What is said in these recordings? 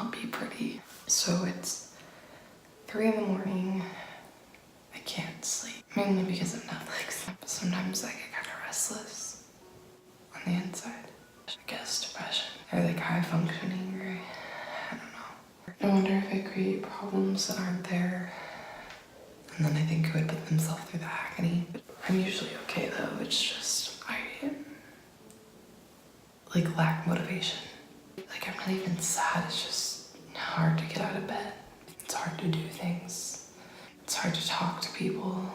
not be pretty. So it's 3 in the morning. I can't sleep, mainly because of Netflix. Sometimes I get kind of restless on the inside. I guess depression or like high functioning, or I don't know. I wonder if I create problems that aren't there, and then I think I would put themselves through the agony. But I'm usually okay though. It's just I like lack motivation. Like I'm not even sad. It's just hard to get out of bed. It's hard to do things. It's hard to talk to people.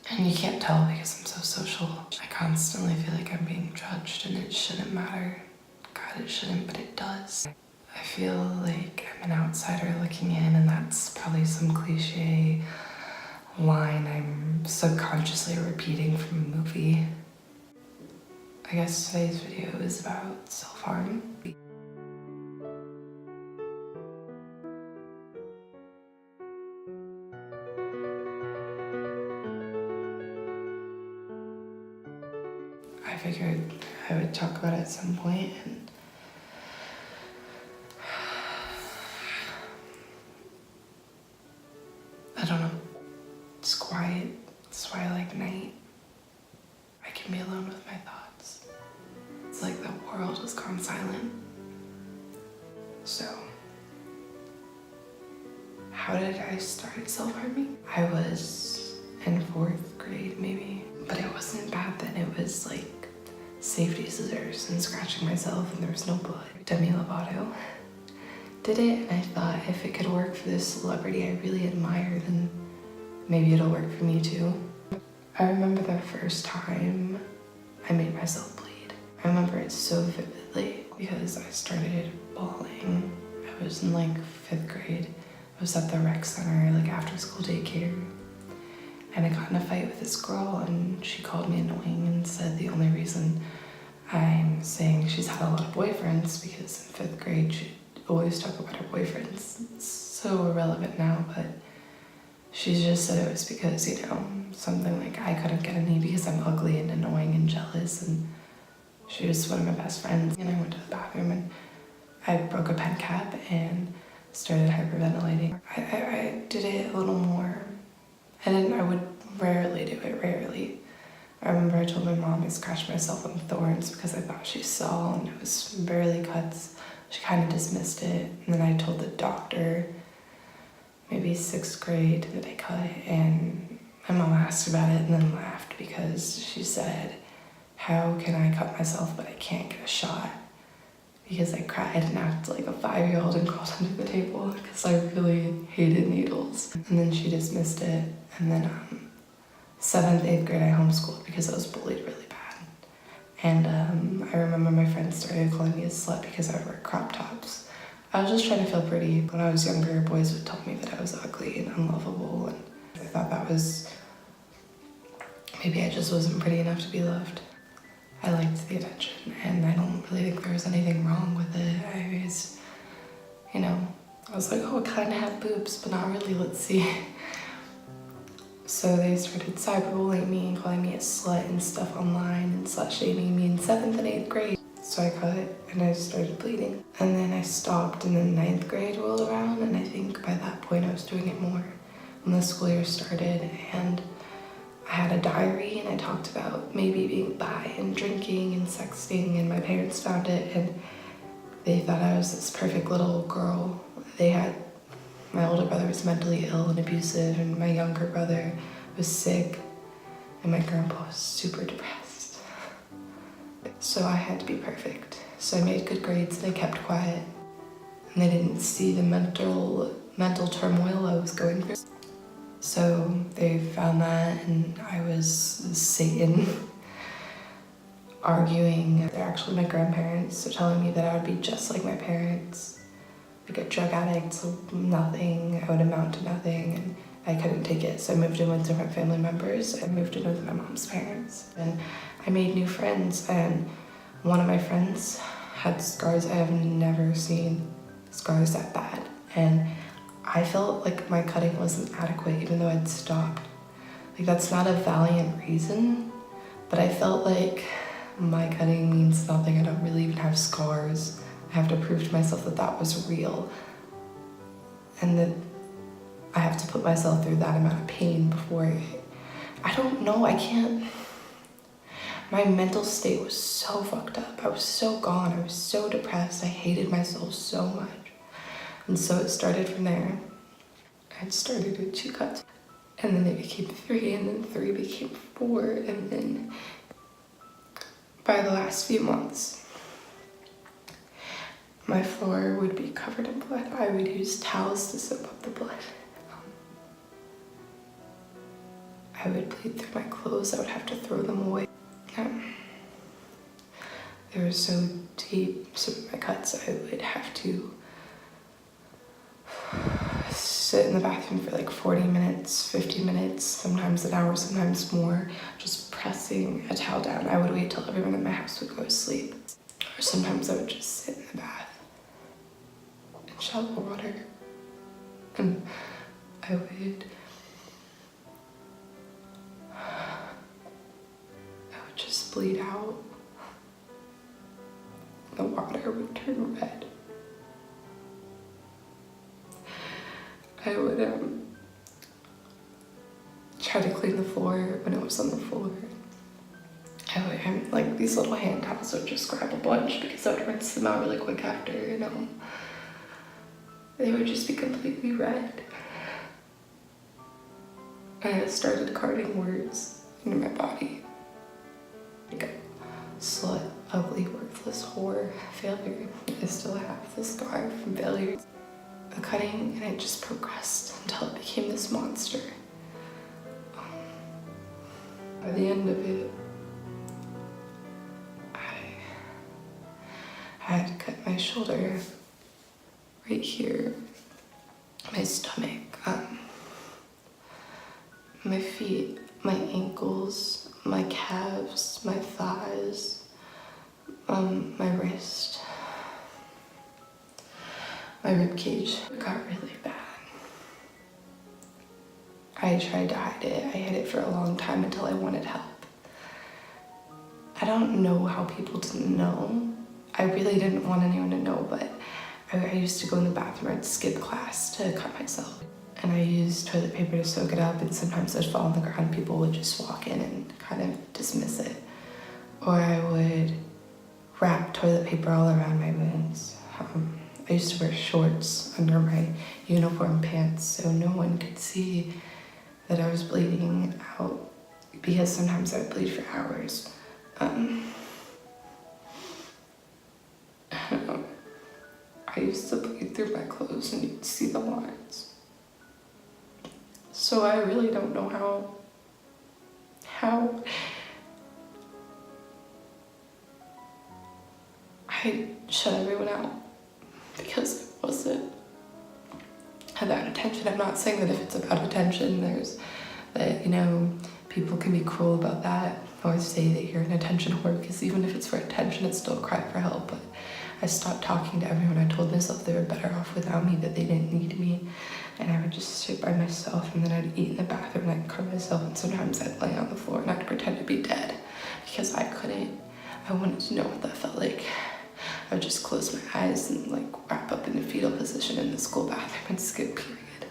And you can't tell because I'm so social. I constantly feel like I'm being judged and it shouldn't matter. God, it shouldn't, but it does. I feel like I'm an outsider looking in, and that's probably some cliche line I'm subconsciously repeating from a movie. I guess today's video is about self-harm. I figured I would talk about it at some point, and I don't know. It's quiet. That's why I like night. I can be alone with my thoughts. It's like the world has gone silent. So, how did I start self-harming? I was in 4th grade maybe, but it wasn't bad then. It was like safety scissors and scratching myself, and there was no blood. Demi Lovato did it, and I thought if it could work for this celebrity I really admire, then maybe it'll work for me too. I remember the first time I made myself bleed. I remember it so vividly because I started bawling. I was in like 5th grade. I was at the rec center, like after school daycare. And I got in a fight with this girl, and she called me annoying and said the only reason I'm saying she's had a lot of boyfriends because in 5th grade she'd always talk about her boyfriends. It's so irrelevant now, but she just said it was because, you know, something like I couldn't get any because I'm ugly and annoying and jealous, and she was one of my best friends. And I went to the bathroom and I broke a pen cap and started hyperventilating. I did it a little more. I would rarely do it, rarely. I remember I told my mom I scratched myself on thorns because I thought she saw, and it was barely cuts. She kind of dismissed it. And then I told the doctor, maybe 6th grade, that I cut, and my mom asked about it and then laughed because she said, how can I cut myself but I can't get a shot? Because I cried and acted like a 5-year-old and crawled under the table because I really hated needles. And then she dismissed it. And then 7th, 8th grade, I homeschooled because I was bullied really bad. And I remember my friends started calling me a slut because I would wear crop tops. I was just trying to feel pretty. When I was younger, boys would tell me that I was ugly and unlovable, and I thought that was, maybe I just wasn't pretty enough to be loved. I liked the attention, and I don't really think there was anything wrong with it. I was, you know, I was like, oh, I kind of have boobs, but not really, let's see. So they started cyberbullying me and calling me a slut and stuff online and slut-shaming me in 7th and 8th grade. So I cut and I started bleeding. And then I stopped, and then 9th grade rolled around, and I think by that point I was doing it more when the school year started. And I had a diary, and I talked about maybe being bi and drinking and sexting, and my parents found it, and they thought I was this perfect little girl. My older brother was mentally ill and abusive, and my younger brother was sick, and my grandpa was super depressed. So I had to be perfect. So I made good grades and I kept quiet, and they didn't see the mental turmoil I was going through. So they found that, and I was Satan, arguing. They're actually my grandparents, so telling me that I would be just like my parents, like a drug addict, so nothing, I would amount to nothing, and I couldn't take it. So I moved in with different family members. I moved in with my mom's parents, and I made new friends, and one of my friends had scars I have never seen, scars that bad, and I felt like my cutting wasn't adequate even though I'd stopped. Like, that's not a valiant reason, but I felt like my cutting means nothing. I don't really even have scars. I have to prove to myself that that was real and that I have to put myself through that amount of pain before I don't know, I can't. My mental state was so fucked up. I was so gone. I was so depressed. I hated myself so much. And so it started from there. I started with 2 cuts. And then they became 3, and then 3 became 4. And then by the last few months, my floor would be covered in blood. I would use towels to soak up the blood. I would bleed through my clothes. I would have to throw them away. They were so deep, so my cuts, I would have to sit in the bathroom for like 40 minutes, 50 minutes, sometimes an hour, sometimes more, just pressing a towel down. I would wait till everyone in my house would go to sleep. Or sometimes I would just sit in the bath in shallow water. And I would just bleed out. The water would turn red. I would try to clean the floor when it was on the floor. Like these little hand towels, would just grab a bunch because I would rinse them out really quick after, you know. They would just be completely red. I started carving words into my body. Like slut, ugly, worthless, whore, failure. I still have the scar from failure. The cutting, and it just progressed until it became this monster. By the end of it, I had to cut my shoulder right here, my stomach, my feet, my ankles, my calves, my thighs, my wrist, my rib cage. It got really bad. I tried to hide it. I hid it for a long time until I wanted help. I don't know how people didn't know. I really didn't want anyone to know, but I used to go in the bathroom. I'd skip class to cut myself. And I used toilet paper to soak it up, and sometimes I'd fall on the ground. People would just walk in and kind of dismiss it. Or I would wrap toilet paper all around my wounds. I used to wear shorts under my uniform pants so no one could see that I was bleeding out, because sometimes I would bleed for hours. I used to bleed through my clothes and you'd see the lines. So I really don't know how I shut everyone out, because it wasn't about attention. I'm not saying that if it's about attention, that, you know, people can be cruel about that or say that you're an attention whore, because even if it's for attention, it's still a cry for help. But I stopped talking to everyone. I told myself they were better off without me, that they didn't need me. And I would just sit by myself, and then I'd eat in the bathroom and I'd cut myself, and sometimes I'd lay on the floor and I'd pretend to be dead because I wanted to know what that felt like. I would just close my eyes and like wrap up in a fetal position in the school bathroom and skip period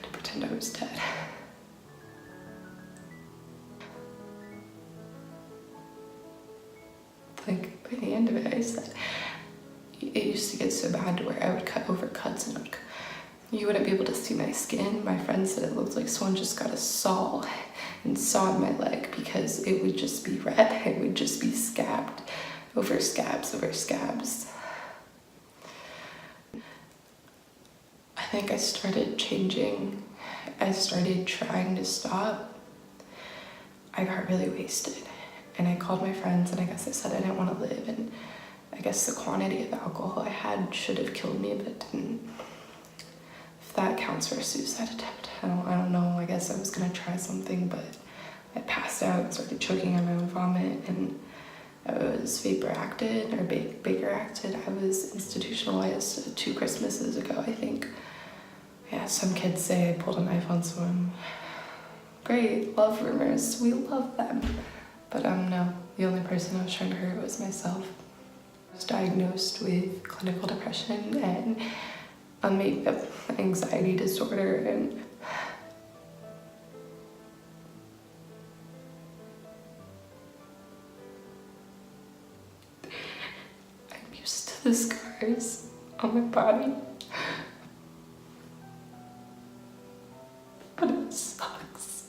to pretend I was dead. Like by the end of it, I said, it used to get so bad to where I would cut over cuts and you wouldn't be able to see my skin. My friend said it looked like someone just got a saw and sawed my leg, because it would just be red. It would just be scabbed over scabs over scabs. I think I started changing. I started trying to stop. I got really wasted, and I called my friends, and I guess I said I didn't want to live, and I guess the quantity of alcohol I had should have killed me, but it didn't. If that counts for a suicide attempt, I don't know. I guess I was gonna try something, but I passed out and started choking on my own vomit, and I was vapor acted or Baker acted. I was institutionalized 2 Christmases ago, I think. Yeah, some kids say I pulled a knife on someone. Great, love rumors, we love them. But no, the only person I was trying to hurt was myself. I was diagnosed with clinical depression and a made-up anxiety disorder, and I'm used to the scars on my body, but it sucks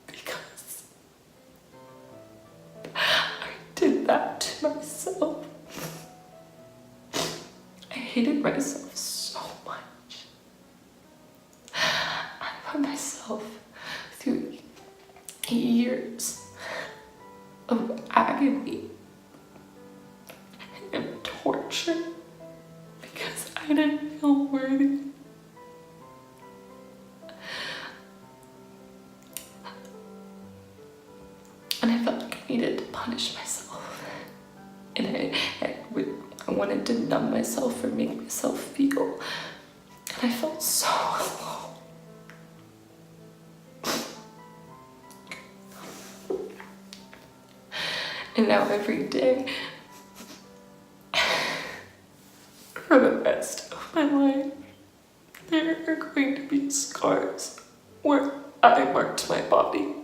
because I did that to myself. I hated myself so much. I put myself through years of agony and torture because I didn't feel worthy. And I felt like I needed to punish myself. And I wanted to numb myself or make myself feel. And I felt so alone. And now every day, for the rest of my life, there are going to be scars where I marked my body.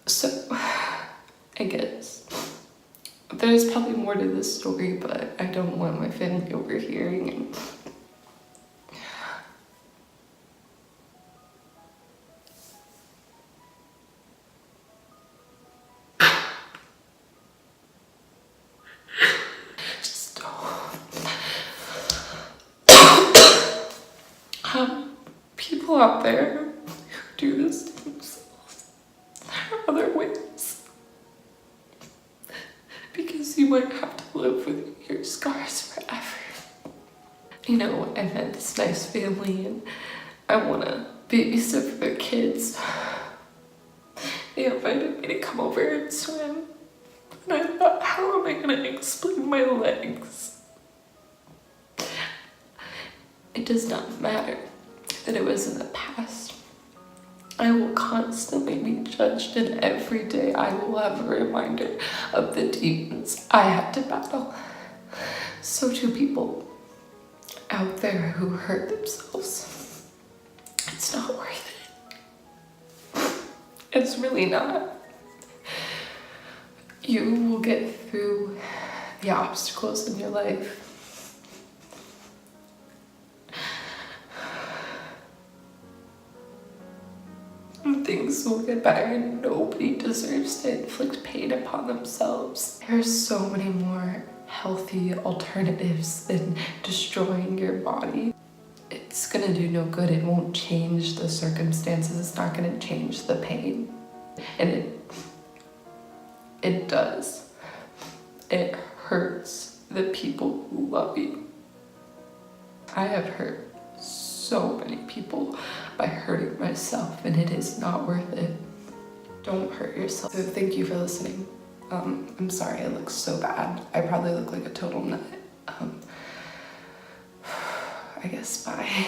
So, I guess there's probably more to this story, but I don't want my family overhearing. And just people out there who do this to themselves. There are other ways. Because you might have to live with your scars forever. You know, I met this nice family and I want to babysit for their kids. They invited me to come over and swim. And I thought, how am I going to explain my legs? It does not matter that it was in the past. I will constantly be judged, and every day I will have a reminder of the demons I had to battle. So do people out there who hurt themselves. It's not worth it. It's really not. You will get through the obstacles in your life. Things will get better, and nobody deserves to inflict pain upon themselves. There's so many more healthy alternatives than destroying your body. It's gonna do no good. It won't change the circumstances. It's not gonna change the pain. And it does. It hurts the people who love you. I have hurt so many people by hurting myself, and it is not worth it. Don't hurt yourself. So thank you for listening. I'm sorry I look so bad. I probably look like a total nut. I guess bye.